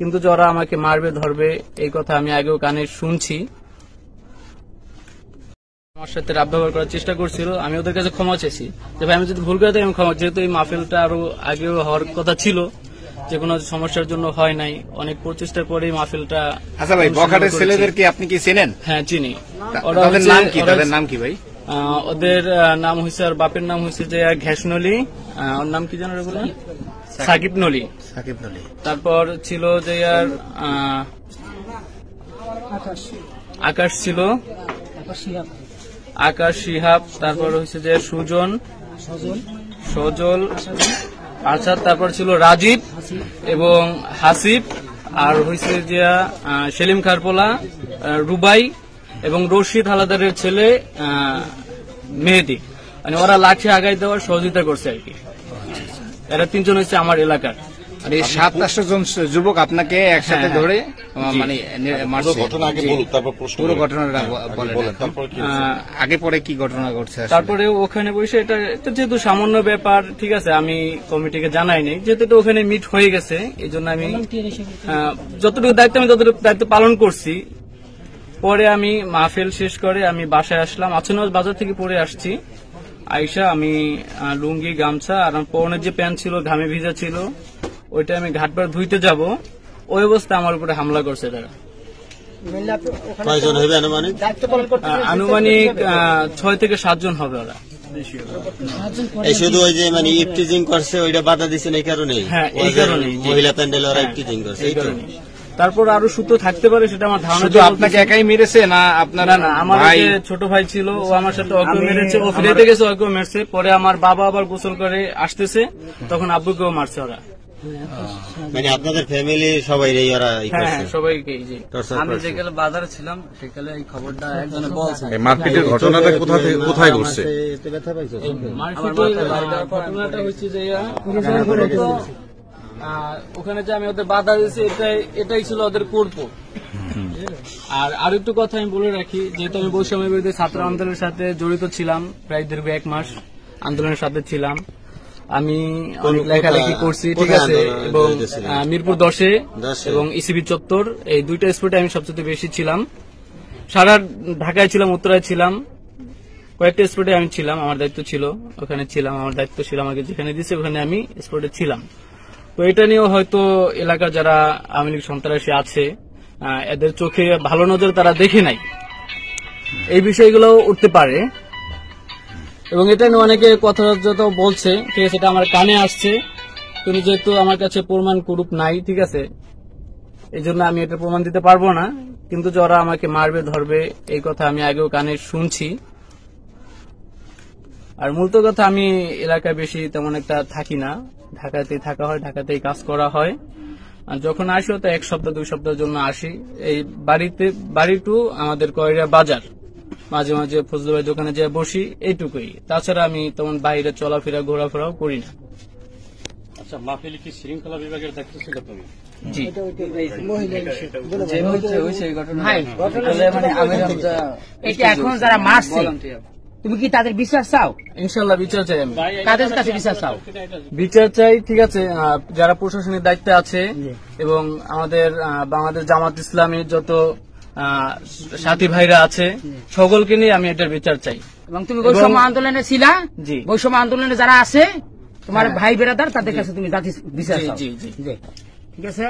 কিন্তু যারা আমাকে মারবে ধরবে এই কথা আমি আগেও কানে শুনছি। আমার সাথে রাব ব্যবহার করার চেষ্টা করছিল, আমি ওদের কাছে ক্ষমা চেয়েছি যে ভাই আমি যদি ভুল করে থাকি আমি ক্ষমা, যেহেতু এই মাহফিলটা আরো আগেও হওয়ার কথা ছিল, যে কোনো সমস্যার জন্য হয় নাই, অনেক প্রচেষ্টার পরে মাহফিলটা। আচ্ছা ভাই, বখাটের ছেলেদেরকে আপনি কি চেনেন? হ্যাঁ চিনি। ওদের নাম কি ভাই? ওদের নাম হয়েছে, আর বাপের নাম হয়েছে যে ঘ্যাসনলি, ওর নাম কি জানো বলে, সাকিব নলি। তারপর ছিল যে আকাশ ছিল, আকাশ শিহাব, তারপর হয়েছে যে সজল, আচ্ছা, তারপর ছিল রাজীব এবং হাসিব, আর হয়েছে যে সেলিম খারপোলা, রুবাই এবং রশিদ হালাদারের ছেলে মেহেদি। মানে ওরা লাঠি আগাই দেওয়ার সহযোগিতা করছে আর কি। এরা তিনজন হচ্ছে আমার এলাকার। আর এই 7-8 জন যুবক আপনাকে একসাথে ধরে মানে মারছে। পুরো ঘটনাটা বলেন। আগে পরে কি ঘটনা ঘটছে? তারপরে ওখানে বসে এটা যেহেতু সামান্য ব্যাপার, ঠিক আছে, আমি কমিটিকে জানাই নাই, যেহেতু এটা ওখানে মিট হয়ে গেছে, এই জন্য আমি যতটুকু দায়িত্ব আমি ততটুকু দায়িত্ব পালন করছি। পরে আমি মাহফিল শেষ করে আমি বাসায় আসলাম, আছানবাজ বাজার থেকে পরে আসছি। আইসা আমি লুঙ্গি গামছা আর আমার পরনের যে প্যান্ট ছিল ঘামে ভিজা ছিল, ওইটা আমি ঘাটবার ধুইতে যাব, ওই অবস্থায় আমার উপরে হামলা করছে তারা। আনুমানিক 6 থেকে 7 জন হবে ওরা। শুধু ওই যে মানে ইফটিজিং করছে ওইটা বাধা দিচ্ছেন এই কারণে? হ্যাঁ, এই কারণেই মহিলা প্যান্ডেল ওরা ইফটিজিং করছে, এই কারণে। তারপর আরো সূত্র থাকতে পারে, সেটা আমার ধারণা। শুধু আপনাকে একাই মেরেছে না আপনারা? না, আমার যে ছোট ভাই ছিল ও আমার সাথে অজ্ঞ মেরেছে, ও ফিরেতে গেছে অজ্ঞ মেরেছে। পরে আমার বাবা আবার গোসল করে আসতেছে, তখন আব্বুকেও মারছে ওরা। মানে আপনাদের ফ্যামিলি সবাই ওরা? হ্যাঁ, সবাইকে। আমি যেকালে বাজারে ছিলাম সেকালে এই খবরটা একজনে বলছে। মারপিটের ঘটনাটা কোথায় ঘটছে? ঘটনাটা হচ্ছে যে ওখানে যে আমি ওদের বাধা দিয়েছি, এটাই ছিল ওদের কর্প। আর আরেকটু কথা আমি বলে রাখি, যেহেতু আমি বৈষম্য বিরোধী ছাত্র আন্দোলনের সাথে জড়িত ছিলাম, প্রায় দীর্ঘ 1 মাস আন্দোলনের সাথে ছিলাম, আমি অনেক লেখালেখি করছি, ঠিক আছে, এবং মিরপুর 10-এ এবং ইসিবি চত্বর, এই 2টা স্পটে আমি সবচেয়ে বেশি ছিলাম। সারা ঢাকায় ছিলাম, উত্তরায় ছিলাম, কয়েকটা স্পটে আমি ছিলাম, আমার দায়িত্ব ছিল, ওখানে ছিলাম, আমার দায়িত্ব ছিল, আমাকে যেখানে দিচ্ছে ওখানে আমি স্পটে ছিলাম। তো এটা নিয়েও হয়তো এলাকার যারা আওয়ামী লীগ সন্ত্রাসী আছে, এদের চোখে ভালো নজর তারা দেখে নাই, এই বিষয়গুলো উঠতে পারে। এবং এটা নিয়ে অনেকে কথা বলছে, ঠিক আছে, এটা আমার কানে আসছে, কিন্তু যেহেতু আমার কাছে প্রমাণ কুরূপ নাই, ঠিক আছে, এই জন্য আমি এটা প্রমাণ দিতে পারবো না। কিন্তু যারা আমাকে মারবে ধরবে এই কথা আমি আগেও কানে শুনছি। আর মূলত কথা, আমি এলাকায় বেশি তেমন একটা থাকি না, ঢাকাতেই থাকা হয়, ঢাকাতেই কাজ করা হয়। আর যখন আসি তো 1 সপ্তাহ 2 সপ্তাহের জন্য আসি। এই বাড়ি টু আমাদের কয়রা বাজার, মাঝে মাঝে ফজলু ভাই দোকানে যেয়ে বসি, এইটুকুই। তাছাড়া আমি তেমন বাইরে চলাফেরা ঘোরাফেরাও করি না। আচ্ছা, মাহফিলে কি শৃঙ্খলা বিভাগের দায়িত্ব ছিল তুমি? জি। এখন যারা মারছে তুমি কি তাদের বিচার চাও? ইনশাল্লাহ বিচার চাই আমি। কাদের কাছে বিচার চাও? বিচার চাই, ঠিক আছে, যারা প্রশাসনিক দায়িত্বে আছে এবং আমাদের বাংলাদেশ জামাত ইসলামীর যত সাথী ভাইরা আছে, সকলকে নিয়ে আমি এটার বিচার চাই। এবং তুমি বৈষম্য আন্দোলনে ছিলা? জি। বৈষম্য আন্দোলনে যারা আছে তোমার ভাই বেরাদার, তাদের কাছে তুমি জাতি বিচার চাও? জি জি জি। ঠিক আছে।